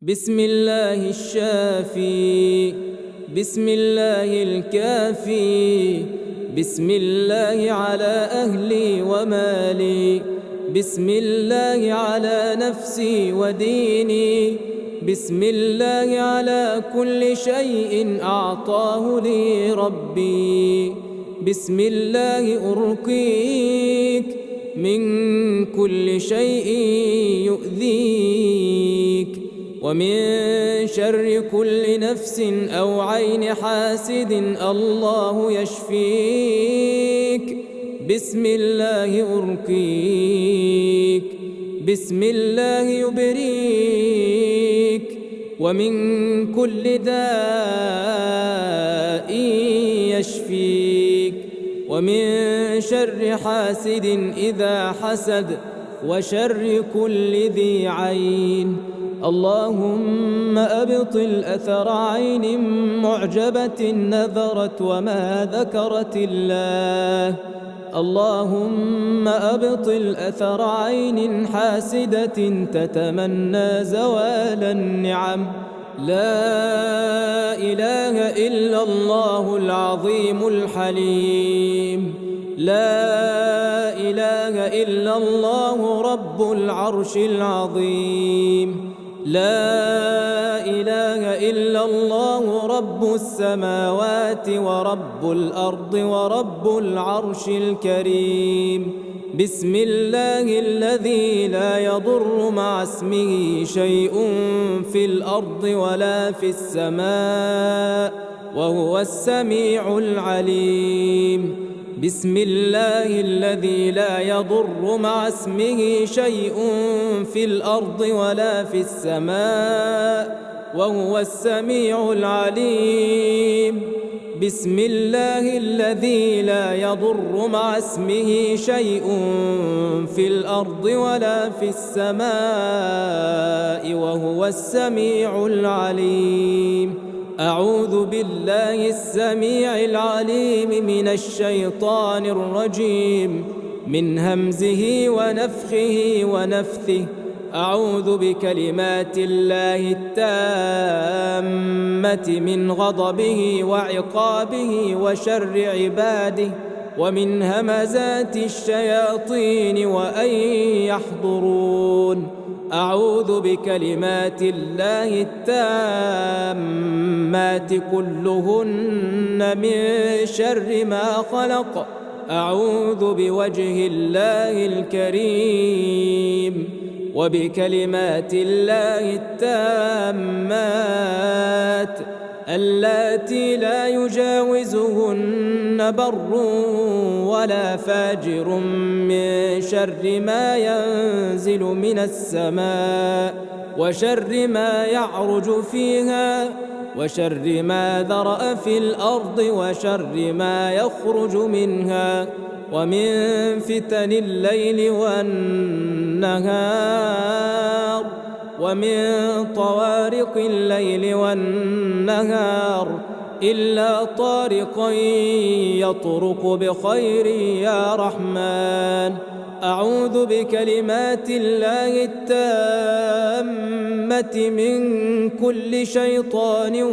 بسم الله الشافي، بسم الله الكافي، بسم الله على أهلي ومالي، بسم الله على نفسي وديني، بسم الله على كل شيء أعطاه لي ربي، بسم الله أرقيك من كل شيء يؤذيك، ومن شر كل نفس أو عين حاسد الله يشفيك، بسم الله أرقيك، بسم الله يبريك، ومن كل داء يشفيك، ومن شر حاسد إذا حسد، وشر كل ذي عين. اللهم أبطل أثر عين معجبة نذرت وما ذكرت الله. اللهم أبطل أثر عين حاسدة تتمنى زوال النعم. لا إله إلا الله العظيم الحليم، لا إله إلا الله رب العرش العظيم، لا إله إلا الله رب السماوات ورب الأرض ورب العرش الكريم. بسم الله الذي لا يضر مع اسمه شيء في الأرض ولا في السماء وهو السميع العليم. بسم الله الذي لا يضر مع اسمه شيء في الأرض ولا في السماء وهو السميع العليم. بسم الله الذي لا يضر مع اسمه شيء في الأرض ولا في السماء وهو السميع العليم. أعوذ بالله السميع العليم من الشيطان الرجيم، من همزه ونفخه ونفثه. أعوذ بكلمات الله التامة من غضبه وعقابه وشر عباده ومن همزات الشياطين وأن يحضرون. أعوذ بكلمات الله التامات كلهن من شر ما خلق. أعوذ بوجه الله الكريم وبكلمات الله التامات اللاتي لا يجاوزهن بر ولا فاجر من شر ما ينزل من السماء وشر ما يعرج فيها وشر ما ذرأ في الأرض وشر ما يخرج منها ومن فتن الليل والنهار ومن طوارق الليل والنهار إلا طارقا يطرق بخير يا رحمن. أعوذ بكلمات الله التامة من كل شيطان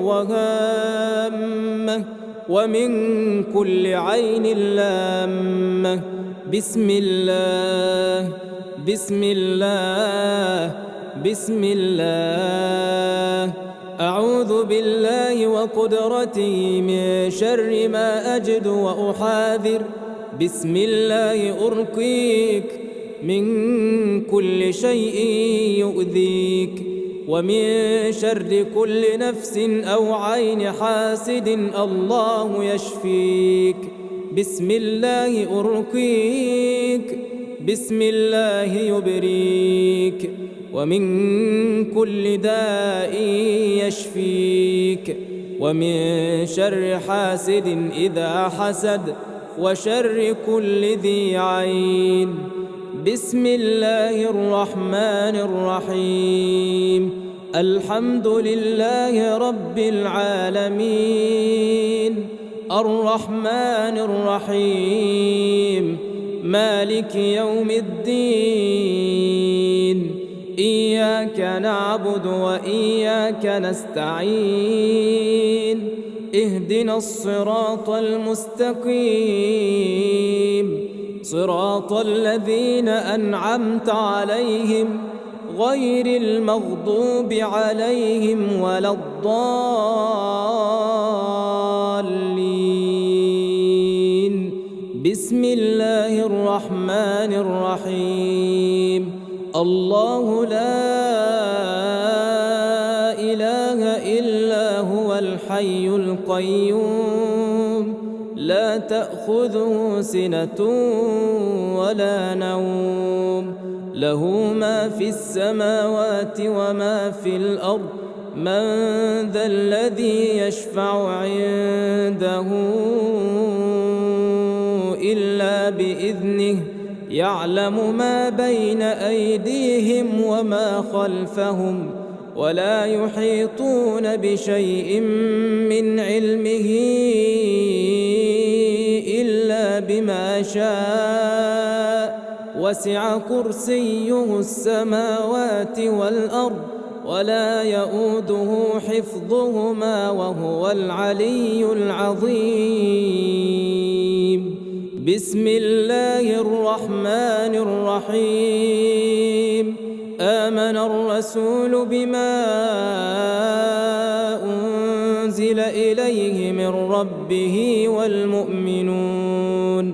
وهامة ومن كل عين لامة. بسم الله، بسم الله، بسم الله. أعوذ بالله وقدرته من شر ما أجد وأحاذر. بسم الله أرقيك من كل شيء يؤذيك ومن شر كل نفس أو عين حاسد الله يشفيك. بسم الله أرقيك، بسم الله يبريك، ومن كل داء يشفيك، ومن شر حاسد إذا حسد، وشر كل ذي عين. بسم الله الرحمن الرحيم. الحمد لله رب العالمين، الرحمن الرحيم، مالك يوم الدين. إياك نعبد وإياك نستعين اهدنا الصراط المستقيم صراط الذين أنعمت عليهم غير المغضوب عليهم ولا الضالين. بسم الله الرحمن الرحيم. الله لا إله إلا هو الحي القيوم لا تأخذه سنة ولا نوم له ما في السماوات وما في الأرض من ذا الذي يشفع عنده إلا بإذنه يعلم ما بين أيديهم وما خلفهم ولا يحيطون بشيء من علمه إلا بما شاء وسع كرسيه السماوات والأرض ولا يؤوده حفظهما وهو العلي العظيم. بسم الله الرحمن الرحيم. آمن الرسول بما أنزل إليه من ربه والمؤمنون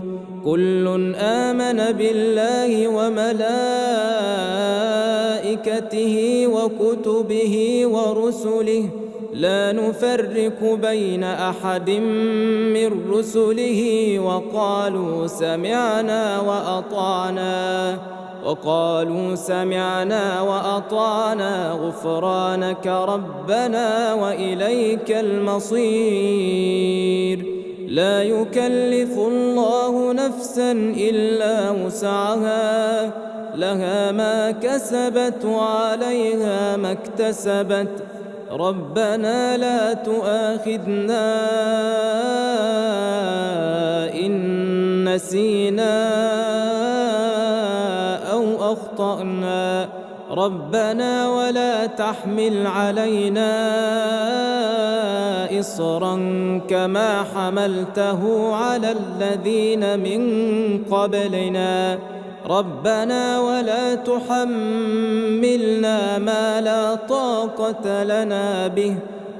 كل آمن بالله وملائكته وكتبه ورسله لا نفرق بين أحد من رسله وقالوا سمعنا وأطعنا غفرانك ربنا وإليك المصير. لا يكلف الله نفسا إلا وسعها لها ما كسبت وعليها ما اكتسبت ربنا لا تؤاخذنا إن نسينا أو أخطأنا ربنا ولا تحمل علينا إصرا كما حملته على الذين من قبلنا ربنا ولا تحملنا ما لا طاقة لنا به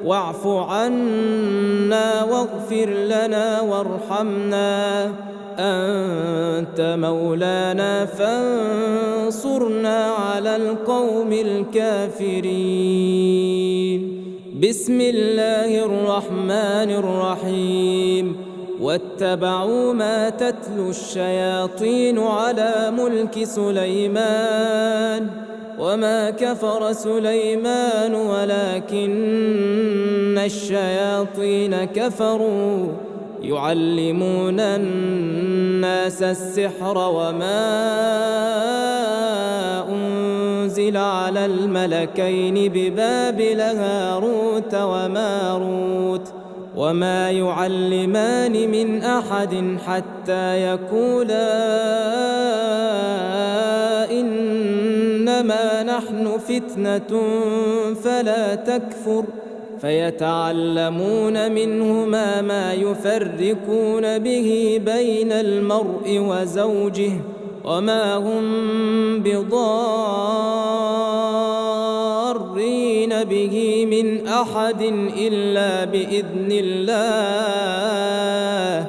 واعف عنا واغفر لنا وارحمنا أنت مولانا فانصرنا على القوم الكافرين. بسم الله الرحمن الرحيم. واتبعوا ما تتلو الشياطين على ملك سليمان وما كفر سليمان ولكن الشياطين كفروا يعلمون الناس السحر وما أنزل على الملكين ببابل هاروت وماروت وما يعلمان من أحد حتى يقولا إنما نحن فتنة فلا تكفر فيتعلمون منهما ما يفرقون به بين المرء وزوجه وما هم بضارين به من أحد إلا بإذن الله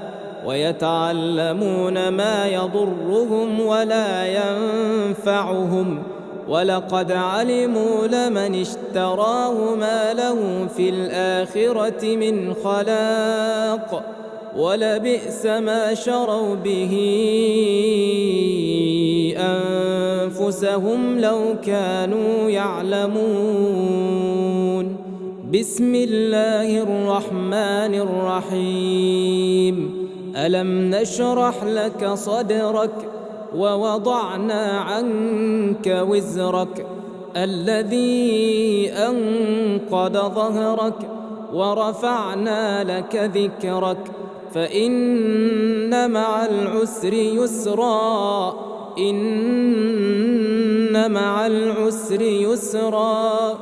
ويتعلمون ما يضرهم ولا ينفعهم ولقد علموا لمن اشتراه ما له في الآخرة من خلاق ولبئس ما شروا به أنفسهم لو كانوا يعلمون. بسم الله الرحمن الرحيم. ألم نشرح لك صدرك ووضعنا عنك وزرك الذي أنقض ظهرك ورفعنا لك ذكرك فإن مع العسر يسرا إن مع العسر يسرا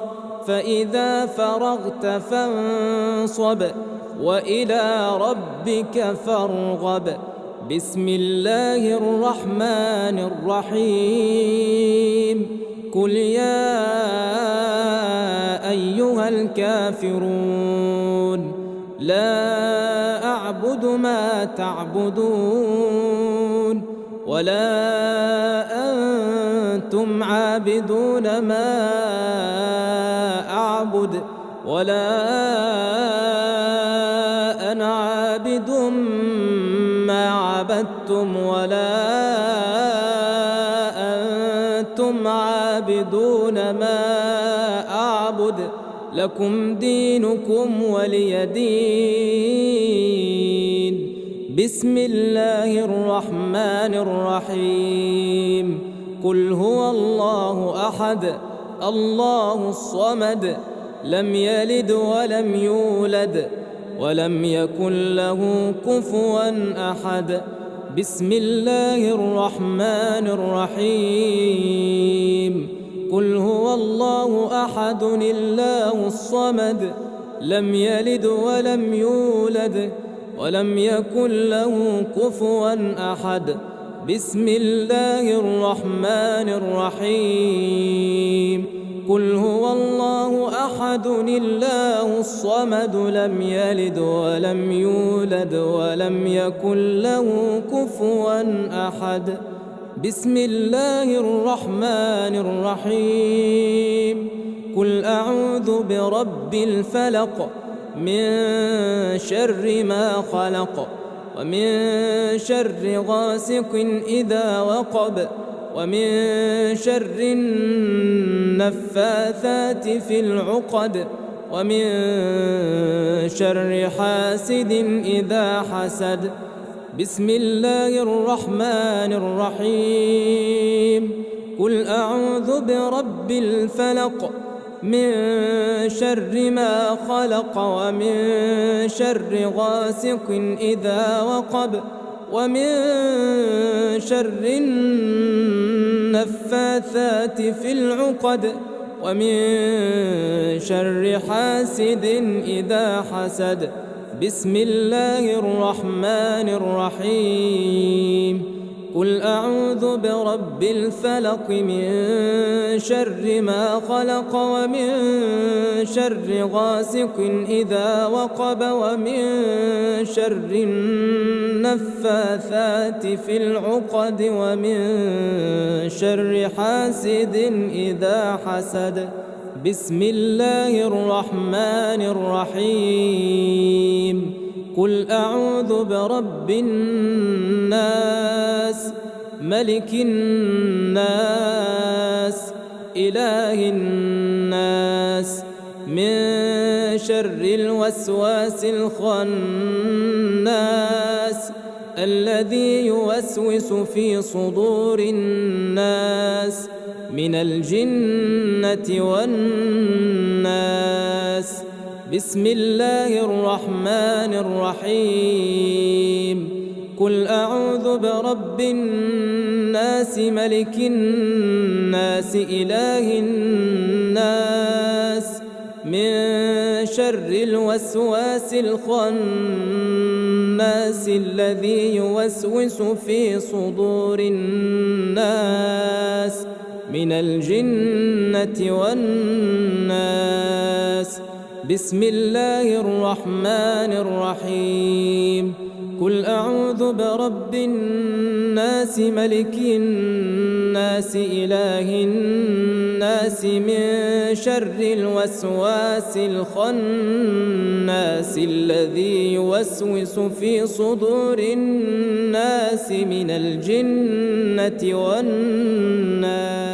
فإذا فرغت فانصب وإلى ربك فارغب بسم الله الرحمن الرحيم قل يا أيها الكافرون لا أعبد ما تعبدون ولا أنتم عابدون ما أعبد ولا أنا عابد ما عبدتم ولا أنتم عابدون ما أعبد لكم دينكم ولي دين بسم الله الرحمن الرحيم قل هو الله أحد الله الصمد لم يلد ولم يولد ولم يكن له كفوا أحد بسم الله الرحمن الرحيم قل هو الله أحد الله الصمد لم يلد ولم يولد ولم يكن له كفوا أحد بسم الله الرحمن الرحيم قل هو الله أحد الله الصمد لم يلد ولم يولد ولم يكن له كفوا أحد بسم الله الرحمن الرحيم قل أعوذ برب الفلق من شر ما خلق ومن شر غاسق إذا وقب ومن شر النفاثات في العقد ومن شر حاسد إذا حسد بسم الله الرحمن الرحيم قل أعوذ برب الفلق من شر ما خلق ومن شر غاسق إذا وقب ومن شر النفاثات في العقد ومن شر حاسد إذا حسد بسم الله الرحمن الرحيم قل أعوذ برب الفلق من شر ما خلق ومن شر غاسق إذا وقب ومن شر النفاثات في العقد ومن شر حاسد إذا حسد بسم الله الرحمن الرحيم قل أعوذ برب الناس ملك الناس إله الناس من شر الوسواس الخناس الذي يوسوس في صدور الناس من الجنة والناس بسم الله الرحمن الرحيم قل أعوذ برب الناس ملك الناس إله الناس من شر الوسواس الخناس الذي يوسوس في صدور الناس من الجنة والناس بسم الله الرحمن الرحيم قل أعوذ برب الناس ملك الناس إله الناس من شر الوسواس الخناس الذي يوسوس في صدور الناس من الجنة والناس